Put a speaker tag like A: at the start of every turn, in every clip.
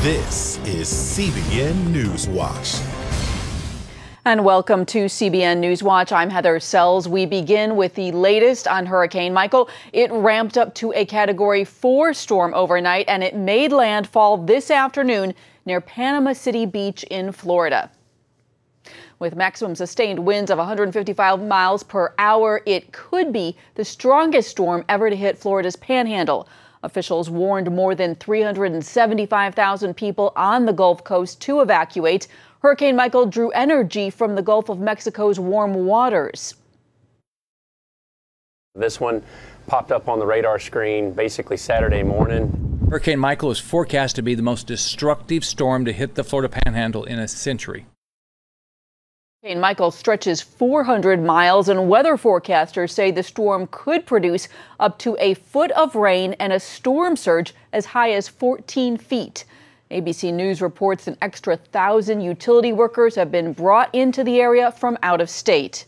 A: This is CBN NewsWatch.
B: And welcome to CBN NewsWatch. I'm Heather Sells. We begin with the latest on Hurricane Michael. It ramped up to a Category 4 storm overnight, and it made landfall this afternoon near Panama City Beach in Florida. With maximum sustained winds of 155 miles per hour, it could be the strongest storm ever to hit Florida's Panhandle. Officials warned more than 375,000 people on the Gulf Coast to evacuate. Hurricane Michael drew energy from the Gulf of Mexico's warm waters.
C: This one popped up on the radar screen basically Saturday morning.
D: Hurricane Michael is forecast to be the most destructive storm to hit the Florida Panhandle in a century.
B: Hurricane Michael stretches 400 miles, and weather forecasters say the storm could produce up to a foot of rain and a storm surge as high as 14 feet. ABC News reports an extra 1,000 utility workers have been brought into the area from out of state.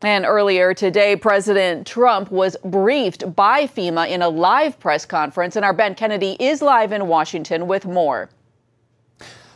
B: And earlier today, President Trump was briefed by FEMA in a live press conference, and our Ben Kennedy is live in Washington with more.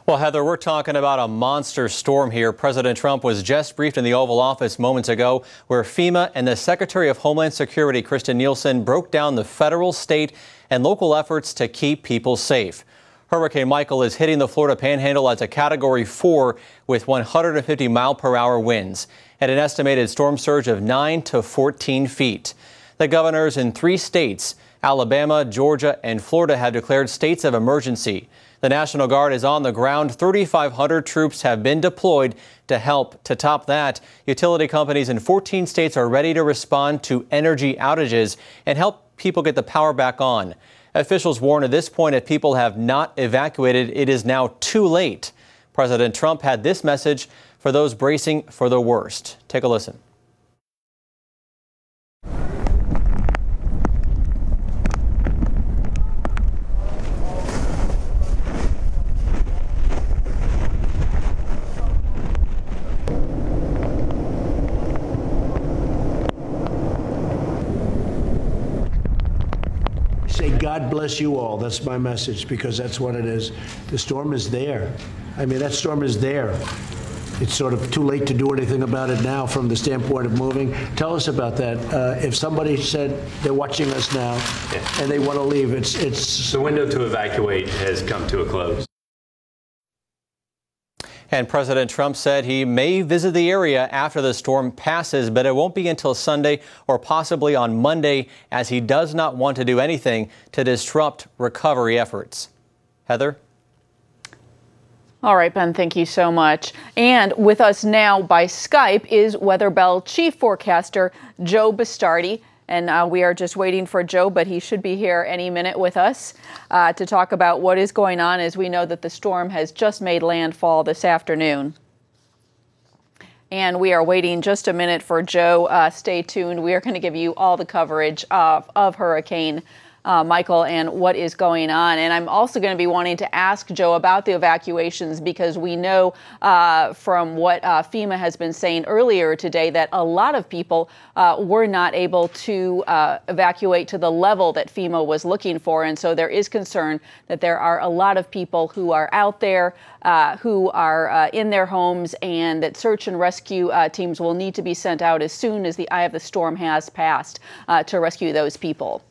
E: Well, Heather, we're talking about a monster storm here. President Trump was just briefed in the Oval Office moments ago, where FEMA and the Secretary of Homeland Security, Kristen Nielsen, broke down the federal, state, and local efforts to keep people safe. Hurricane Michael is hitting the Florida Panhandle as a Category 4 with 150-mile-per-hour winds and an estimated storm surge of 9 to 14 feet. The governors in 3 states, Alabama, Georgia, and Florida, have declared states of emergency. The National Guard is on the ground. 3,500 troops have been deployed to help. To top that, utility companies in 14 states are ready to respond to energy outages and help people get the power back on. Officials warn at this point if people have not evacuated, it is now too late. President Trump had this message for those bracing for the worst. Take a listen.
F: Say, God bless you all. That's my message, because that's what it is. The storm is there. I mean, that storm is there. It's sort of too late to do anything about it now from the standpoint of moving. Tell us about that. If somebody said they're watching us now and they want to leave, it's...
C: The window to evacuate has come to a close.
E: And President Trump said he may visit the area after the storm passes, but it won't be until Sunday or possibly on Monday, as he does not want to do anything to disrupt recovery efforts. Heather?
B: All right, Ben, thank you so much. And with us now by Skype is Weather Bell Chief Forecaster Joe Bastardi. And we are just waiting for Joe, but he should be here any minute with us to talk about what is going on, as we know that the storm has just made landfall this afternoon. And we are waiting just a minute for Joe. Stay tuned. We are going to give you all the coverage of Hurricane Michael and what is going on. And I'm also going to be wanting to ask Joe about the evacuations, because we know from what FEMA has been saying earlier today that a lot of people were not able to evacuate to the level that FEMA was looking for. And so there is concern that there are a lot of people who are out there who are in their homes, and that search and rescue teams will need to be sent out as soon as the eye of the storm has passed to rescue those people.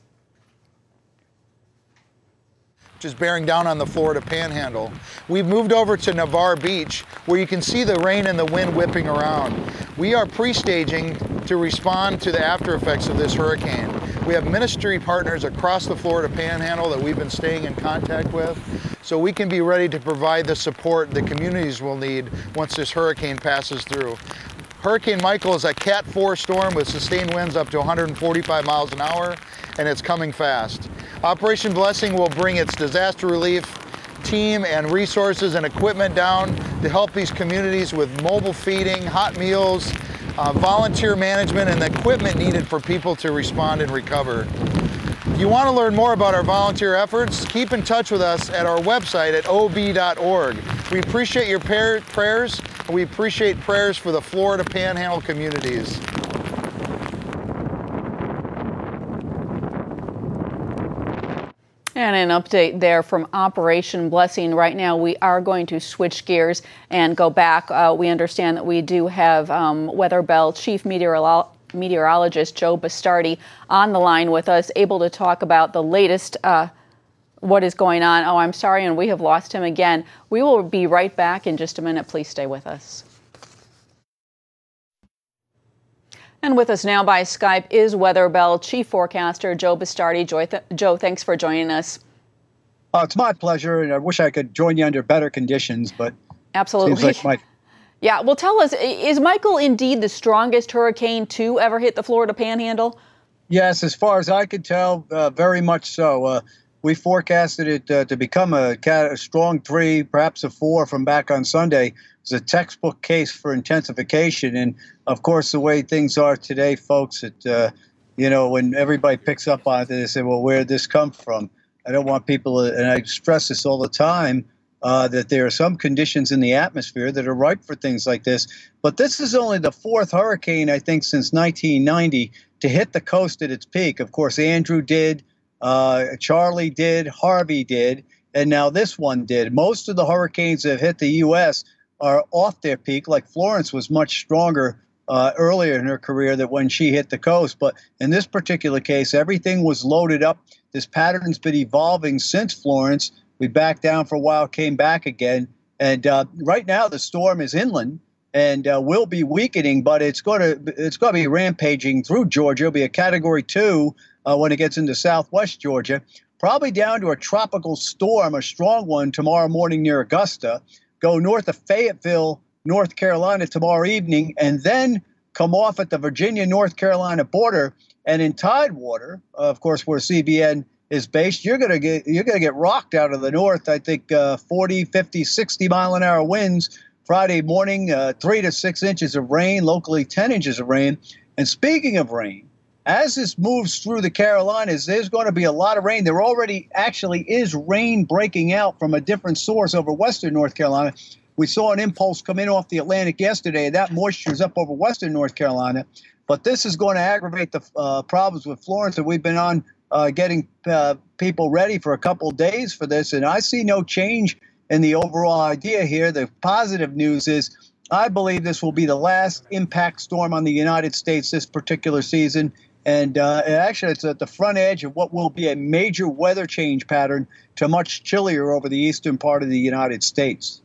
G: Which is bearing down on the Florida Panhandle. We've moved over to Navarre Beach, where you can see the rain and the wind whipping around. We are pre-staging to respond to the after effects of this hurricane. We have ministry partners across the Florida Panhandle that we've been staying in contact with, so we can be ready to provide the support the communities will need once this hurricane passes through. Hurricane Michael is a Cat 4 storm with sustained winds up to 145 miles an hour, and it's coming fast. Operation Blessing will bring its disaster relief team and resources and equipment down to help these communities with mobile feeding, hot meals, volunteer management, and the equipment needed for people to respond and recover. If you want to learn more about our volunteer efforts, keep in touch with us at our website at ob.org. We appreciate your prayers, and we appreciate prayers for the Florida Panhandle communities.
B: And an update there from Operation Blessing. Right now, we are going to switch gears and go back. We understand that we do have Weather Bell Chief Meteorologist Joe Bastardi on the line with us, able to talk about the latest what is going on. Oh, I'm sorry, and we have lost him again. We will be right back in just a minute. Please stay with us. And with us now by Skype is Weather Bell Chief Forecaster Joe Bastardi. Joe, thanks for joining us.
H: It's my pleasure, and I wish I could join you under better conditions, but
B: absolutely.
H: Seems like
B: yeah, well, tell us, is Michael indeed the strongest hurricane to ever hit the Florida Panhandle? Yes,
H: as far as I could tell, very much so. We forecasted it to become a strong 3, perhaps a 4 from back on Sunday. It's a textbook case for intensification. And, of course, the way things are today, folks, when everybody picks up on it, they say, well, where did this come from? I don't want people, and I stress this all the time, that there are some conditions in the atmosphere that are ripe for things like this. But this is only the 4th hurricane, I think, since 1990 to hit the coast at its peak. Of course, Andrew did, Charlie did, Harvey did, and now this one did. Most of the hurricanes that have hit the U.S. are off their peak, like Florence was much stronger earlier in her career than when she hit the coast. But in this particular case, everything was loaded up. This pattern's been evolving since Florence. We backed down for a while, came back again. And right now the storm is inland and will be weakening, but it's going to be rampaging through Georgia. It'll be a Category 2 when it gets into southwest Georgia, probably down to a tropical storm, a strong one, tomorrow morning near Augusta, go north of Fayetteville, North Carolina tomorrow evening, and then come off at the Virginia-North Carolina border. And in Tidewater, of course, where CBN is based, you're going to get rocked out of the north. I think 40, 50, 60 mile an hour winds Friday morning, 3 to 6 inches of rain, locally 10 inches of rain. And speaking of rain, as this moves through the Carolinas, there's going to be a lot of rain. There already actually is rain breaking out from a different source over western North Carolina. We saw an impulse come in off the Atlantic yesterday, and that moisture is up over western North Carolina. But this is going to aggravate the problems with Florence, and we've been on getting people ready for a couple of days for this, and I see no change in the overall idea here. The positive news is I believe this will be the last impact storm on the United States this particular season. And actually, it's at the front edge of what will be a major weather change pattern to much chillier over the eastern part of the United States.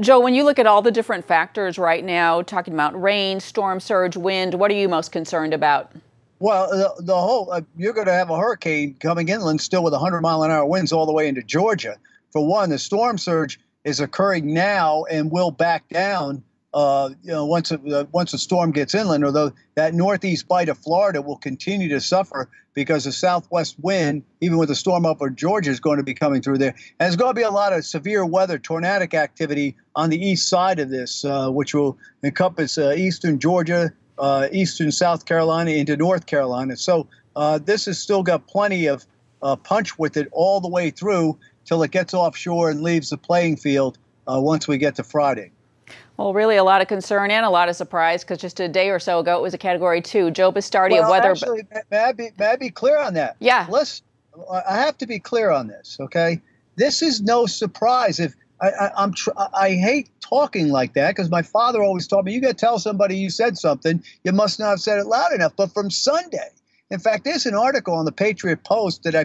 B: Joe, when you look at all the different factors right now, talking about rain, storm surge, wind, what are you most concerned about?
H: Well, the whole you're going to have a hurricane coming inland still with 100-mile-an-hour winds all the way into Georgia. For one, the storm surge is occurring now and will back down. Once a storm gets inland, although that northeast bite of Florida will continue to suffer because the southwest wind, even with the storm over Georgia, is going to be coming through there. And there's going to be a lot of severe weather, tornadic activity on the east side of this, which will encompass eastern Georgia, eastern South Carolina into North Carolina. So this has still got plenty of punch with it all the way through till it gets offshore and leaves the playing field once we get to Friday.
B: Well, really a lot of concern and a lot of surprise because just a day or so ago it was a Category 2. Joe Bastardi of Weather.
H: Actually, may I be clear on that?
B: Yeah.
H: I have to be clear on this, okay? This is no surprise. If I hate talking like that because my father always told me, you got to tell somebody you said something, you must not have said it loud enough. But from Sunday, in fact, there's an article on the Patriot Post that I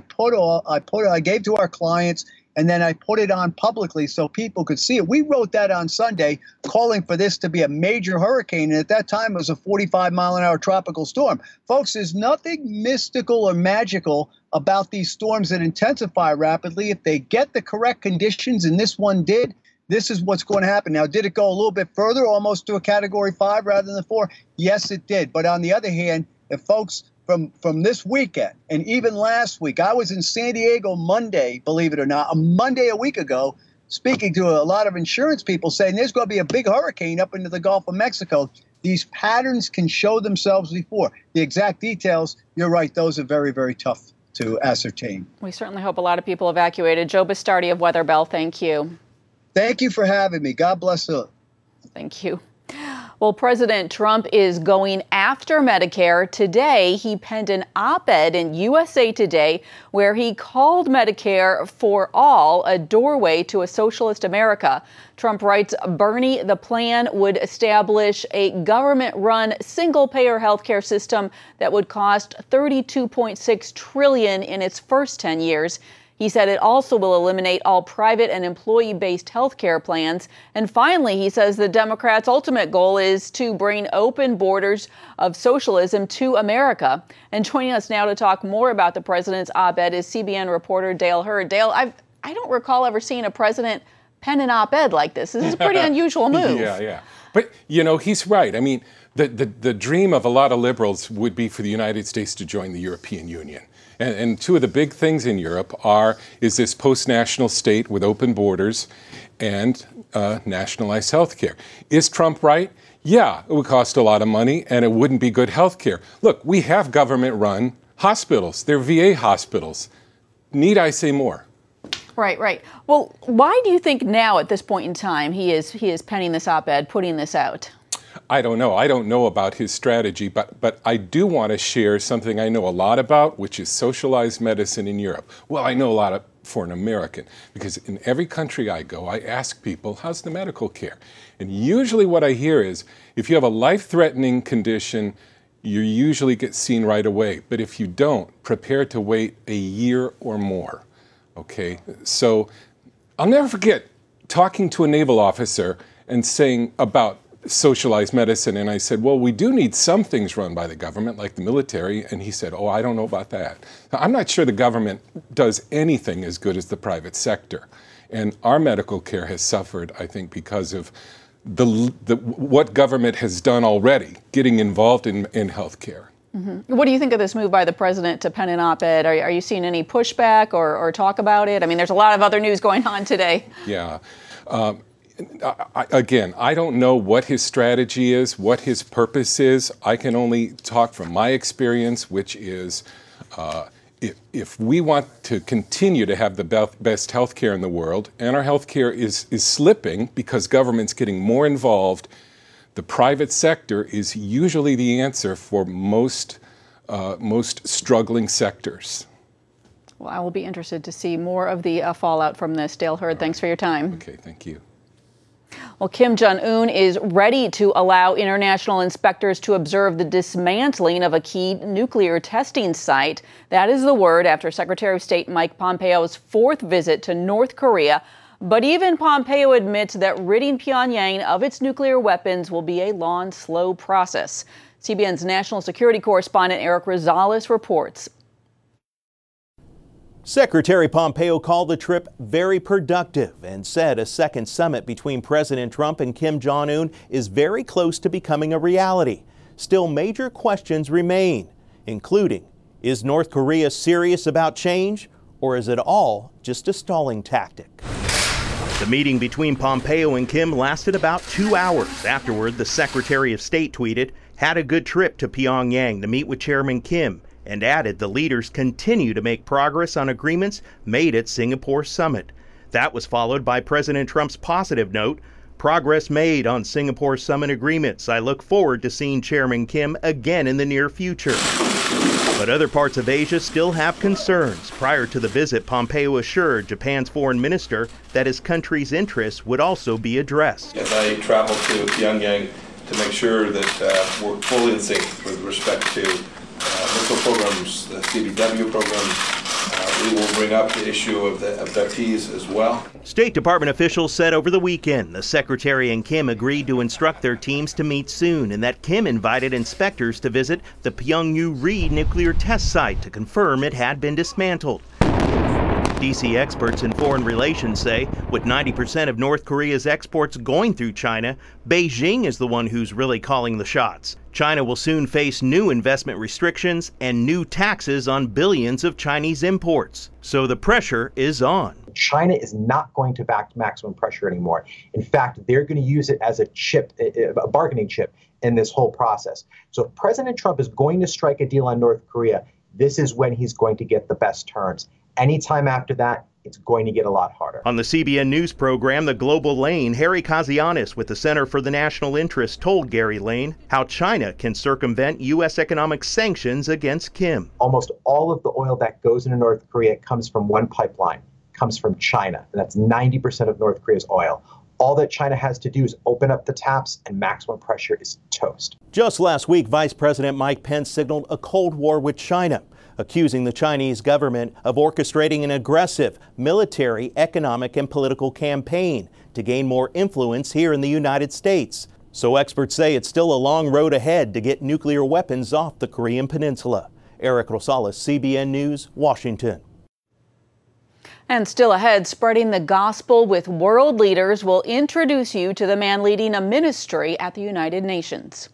H: gave to our clients. And then I put it on publicly so people could see it. We wrote that on Sunday, calling for this to be a major hurricane. And at that time, it was a 45-mile-an-hour tropical storm. Folks, there's nothing mystical or magical about these storms that intensify rapidly. If they get the correct conditions, and this one did, this is what's going to happen. Now, did it go a little bit further, almost to a Category 5 rather than 4? Yes, it did. But on the other hand, if folks from this weekend and even last week, I was in San Diego Monday, believe it or not, a Monday a week ago, speaking to a lot of insurance people saying there's going to be a big hurricane up into the Gulf of Mexico. These patterns can show themselves before. The exact details, you're right, those are very, very tough to ascertain.
B: We certainly hope a lot of people evacuated. Joe Bastardi of Weather Bell, thank you.
H: Thank you for having me. God bless you.
B: Thank you. Well, President Trump is going after Medicare. Today, he penned an op-ed in USA Today where he called Medicare for all a doorway to a socialist America. Trump writes, Bernie, the plan would establish a government-run single-payer healthcare system that would cost $32.6 trillion in its first 10 years. He said it also will eliminate all private and employee-based health care plans. And finally, he says the Democrats' ultimate goal is to bring open borders of socialism to America. And joining us now to talk more about the president's op-ed is CBN reporter Dale Hurd. Dale, I don't recall ever seeing a president pen an op-ed like this. This is a pretty unusual move.
I: Yeah. But, you know, he's right. I mean, the dream of a lot of liberals would be for the United States to join the European Union. And two of the big things in Europe is this post-national state with open borders and nationalized health care. Is Trump right? Yeah, it would cost a lot of money and it wouldn't be good health care. Look, we have government-run hospitals. They're VA hospitals. Need I say more?
B: Right. Well, why do you think now at this point in time he is penning this op-ed, putting this out?
I: I don't know. I don't know about his strategy, but I do want to share something I know a lot about, which is socialized medicine in Europe. Well, I know a lot for an American, because in every country I go, I ask people, how's the medical care? And usually what I hear is, if you have a life-threatening condition, you usually get seen right away. But if you don't, prepare to wait a year or more. Okay? So I'll never forget talking to a naval officer and saying about socialized medicine, and I said, well, we do need some things run by the government, like the military, and he said, oh, I don't know about that. Now, I'm not sure the government does anything as good as the private sector, and our medical care has suffered, I think, because of what government has done already, getting involved in health care.
B: Mm-hmm. What do you think of this move by the president to pen an op-ed? Are you seeing any pushback or talk about it? I mean, there's a lot of other news going on today.
I: Yeah. Again, I don't know what his strategy is, what his purpose is. I can only talk from my experience, which is if we want to continue to have the best health care in the world, and our health care is slipping because government's getting more involved, the private sector is usually the answer for most struggling sectors.
B: Well, I will be interested to see more of the fallout from this. Dale Hurd, thanks for your time.
I: Okay, thank you.
B: Well, Kim Jong-un is ready to allow international inspectors to observe the dismantling of a key nuclear testing site. That is the word after Secretary of State Mike Pompeo's fourth visit to North Korea. But even Pompeo admits that ridding Pyongyang of its nuclear weapons will be a long, slow process. CBN's national security correspondent Eric Rosales reports.
J: Secretary Pompeo called the trip very productive and said a second summit between President Trump and Kim Jong-un is very close to becoming a reality. Still, major questions remain, including, is North Korea serious about change, or is it all just a stalling tactic? The meeting between Pompeo and Kim lasted about 2 hours. Afterward, the Secretary of State tweeted, "Had a good trip to Pyongyang to meet with Chairman Kim," and added the leaders continue to make progress on agreements made at Singapore's summit. That was followed by President Trump's positive note, "Progress made on Singapore summit agreements. I look forward to seeing Chairman Kim again in the near future." But other parts of Asia still have concerns. Prior to the visit, Pompeo assured Japan's foreign minister that his country's interests would also be addressed.
K: As I travel to Pyongyang to make sure that we're fully in sync with respect to missile programs, the CBW program, we will bring up the issue of the abductees as well.
J: State Department officials said over the weekend the Secretary and Kim agreed to instruct their teams to meet soon, and that Kim invited inspectors to visit the Pyongyang nuclear test site to confirm it had been dismantled. D.C. experts in foreign relations say with 90% of North Korea's exports going through China, Beijing is the one who's really calling the shots. China will soon face new investment restrictions and new taxes on billions of Chinese imports. So the pressure is on.
L: China is not going to back to maximum pressure anymore. In fact, they're going to use it as a chip, a bargaining chip in this whole process. So if President Trump is going to strike a deal on North Korea, this is when he's going to get the best terms. Anytime after that, it's going to get a lot harder.
J: On the CBN News program, The Global Lane, Harry Kazianis with the Center for the National Interest told Gary Lane how China can circumvent U.S. economic sanctions against Kim.
L: Almost all of the oil that goes into North Korea comes from one pipeline, comes from China, and that's 90% of North Korea's oil. All that China has to do is open up the taps and maximum pressure is toast.
J: Just last week, Vice President Mike Pence signaled a Cold War with China, accusing the Chinese government of orchestrating an aggressive military, economic, and political campaign to gain more influence here in the United States. So experts say it's still a long road ahead to get nuclear weapons off the Korean Peninsula. Eric Rosales, CBN News, Washington.
B: And still ahead, spreading the gospel with world leaders will introduce you to the man leading a ministry at the United Nations.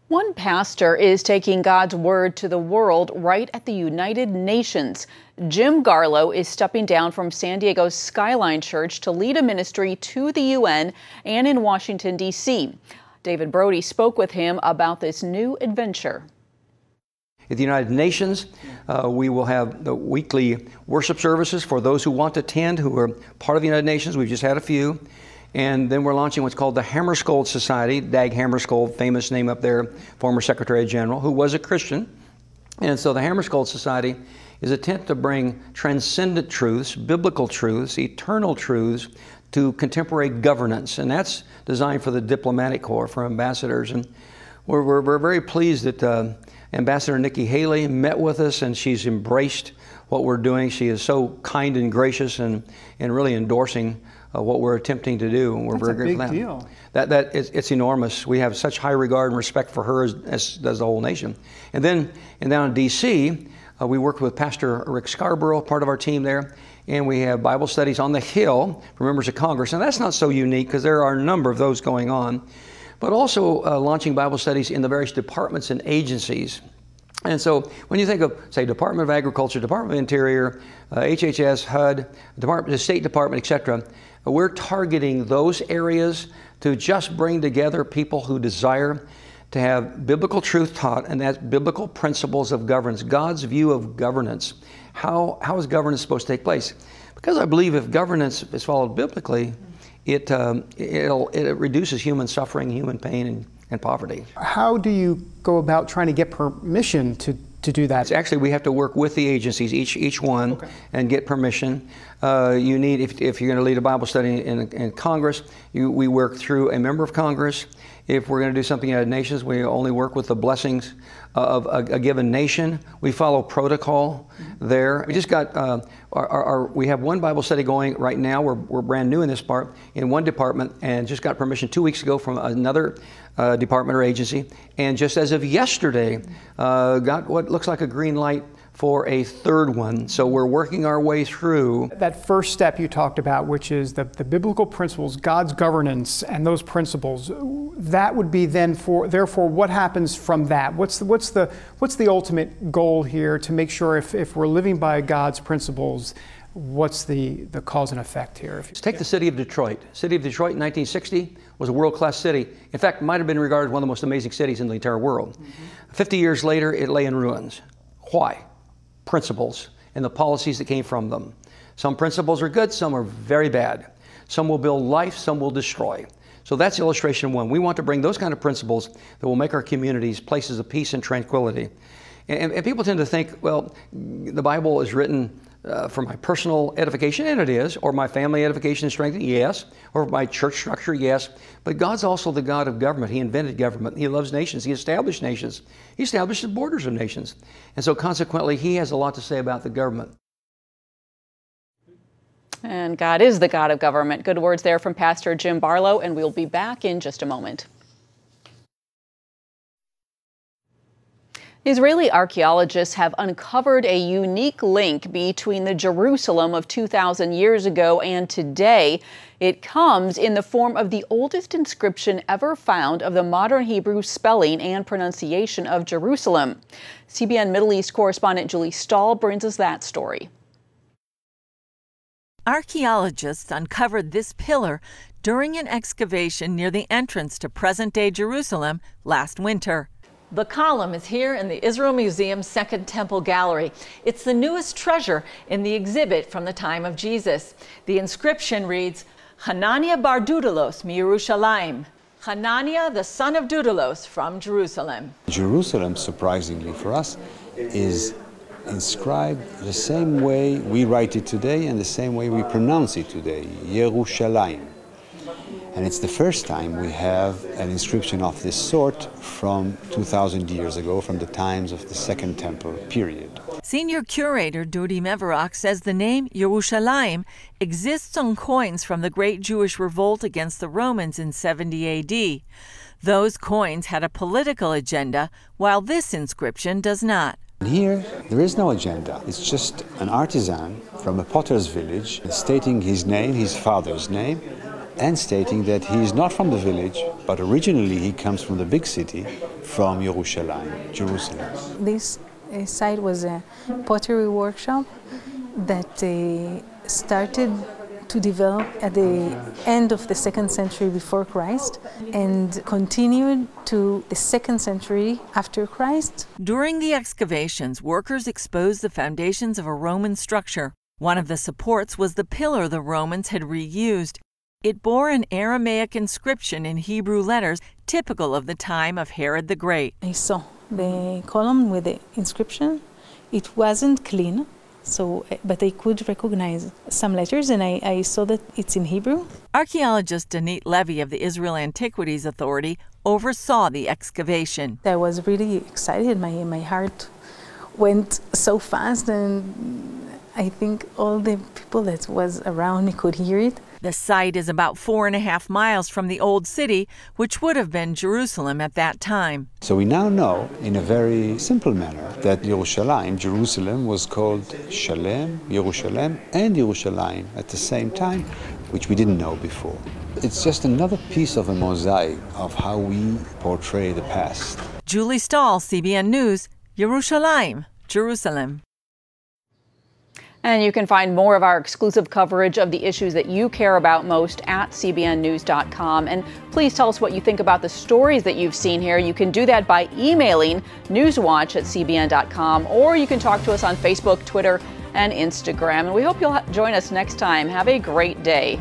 B: One pastor is taking God's word to the world right at the United Nations. Jim Garlow is stepping down from San Diego's Skyline Church to lead a ministry to the UN and in Washington, D.C. David Brody spoke with him about this new adventure.
M: At the United Nations, we will have the weekly worship services for those who want to attend, who are part of the United Nations. We've just had a few. And then we're launching what's called the Hammarskjöld Society. Dag Hammarskjöld, famous name up there, former Secretary General, who was a Christian. And so the Hammarskjöld Society is an attempt to bring transcendent truths, biblical truths, eternal truths to contemporary governance. And that's designed for the diplomatic corps, for ambassadors. And we're very pleased that Ambassador Nikki Haley met with us, and she's embraced what we're doing. She is so kind and gracious and really endorsing what we're attempting to do. And we're very grateful for that. It's enormous. We have such high regard and respect for her as does the whole nation. And down in D.C., we work with Pastor Rick Scarborough, part of our team there, and we have Bible studies on the Hill for members of Congress. And that's not so unique because there are a number of those going on, but also launching Bible studies in the various departments and agencies. And so when you think of, say, Department of Agriculture, Department of Interior, HHS, HUD, the State Department, etc., we're targeting those areas to just bring together people who desire to have biblical truth taught, and that's biblical principles of governance, God's view of governance. How is governance supposed to take place? Because I believe if governance is followed biblically, it reduces human suffering, human pain, and poverty.
N: How do you go about trying to get permission to do that?
M: Actually, we have to work with the agencies, each one, and get permission. You need, if you're going to lead a Bible study in Congress, we work through a member of Congress. If we're going to do something in the United Nations, we only work with the blessings of a given nation. We follow protocol there. We just got we have one Bible study going right now. We're brand new in this part in one department, and just got permission 2 weeks ago from another department or agency. And just as of yesterday, got what looks like a green light for a third one. So we're working our way through.
N: That first step you talked about, which is the biblical principles, God's governance, and those principles, that would be then therefore what happens from that? What's the ultimate goal here to make sure if we're living by God's principles, what's the cause and effect here?
M: Let's take the city of Detroit. City of Detroit in 1960 was a world-class city. In fact, might have been regarded as one of the most amazing cities in the entire world. 50 years later, it lay in ruins. Why? Principles and the policies that came from them. Some principles are good, some are very bad. Some will build life, some will destroy. So that's illustration one. We want to bring those kind of principles that will make our communities places of peace and tranquility. And people tend to think, well, the Bible is written for my personal edification, and it is, or my family edification and strengthening, yes, or my church structure, yes. But God's also the God of government. He invented government. He loves nations. He established nations. He established the borders of nations. And so consequently, He has a lot to say about the government.
B: And God is the God of government. Good words there from Pastor Jim Barlow, and we'll be back in just a moment. Israeli archaeologists have uncovered a unique link between the Jerusalem of 2,000 years ago and today. It comes in the form of the oldest inscription ever found of the modern Hebrew spelling and pronunciation of Jerusalem. CBN Middle East correspondent Julie Stahl brings us that story.
O: Archaeologists uncovered this pillar during an excavation near the entrance to present-day Jerusalem last winter. The column is here in the Israel Museum's Second Temple Gallery. It's the newest treasure in the exhibit from the time of Jesus. The inscription reads, Hananiah bar Dudalos mi Yerushalayim. Hananiah, the son of Dudalos, from Jerusalem.
P: Jerusalem, surprisingly for us, is inscribed the same way we write it today and the same way we pronounce it today, Yerushalayim. And it's the first time we have an inscription of this sort from 2,000 years ago, from the times of the Second Temple period.
O: Senior curator Dodi Mevorach says the name Yerushalayim exists on coins from the Great Jewish Revolt against the Romans in 70 A.D. Those coins had a political agenda, while this inscription does not.
P: Here, there is no agenda. It's just an artisan from a potter's village stating his name, his father's name, and stating that he is not from the village, but originally he comes from the big city, from Yerushalayim, Jerusalem.
Q: This site was a pottery workshop that started to develop at the end of the 2nd century before Christ and continued to the 2nd century after Christ.
O: During the excavations, workers exposed the foundations of a Roman structure. One of the supports was the pillar the Romans had reused. It bore an Aramaic inscription in Hebrew letters typical of the time of Herod the Great.
Q: I saw the column with the inscription. It wasn't clean, but I could recognize some letters, and I saw that it's in Hebrew.
O: Archaeologist Danit Levy of the Israel Antiquities Authority oversaw the excavation.
Q: I was really excited. My heart went so fast, and I think all the people that was around me could hear it.
O: The site is about 4.5 miles from the old city, which would have been Jerusalem at that time.
P: So we now know, in a very simple manner, that Yerushalayim, Jerusalem, was called Shalem, Yerushalem, and Yerushalayim at the same time, which we didn't know before. It's just another piece of a mosaic of how we portray the past.
O: Julie Stahl, CBN News, Yerushalayim, Jerusalem.
B: And you can find more of our exclusive coverage of the issues that you care about most at cbnnews.com. And please tell us what you think about the stories that you've seen here. You can do that by emailing newswatch@cbn.com, or you can talk to us on Facebook, Twitter, and Instagram. And we hope you'll join us next time. Have a great day.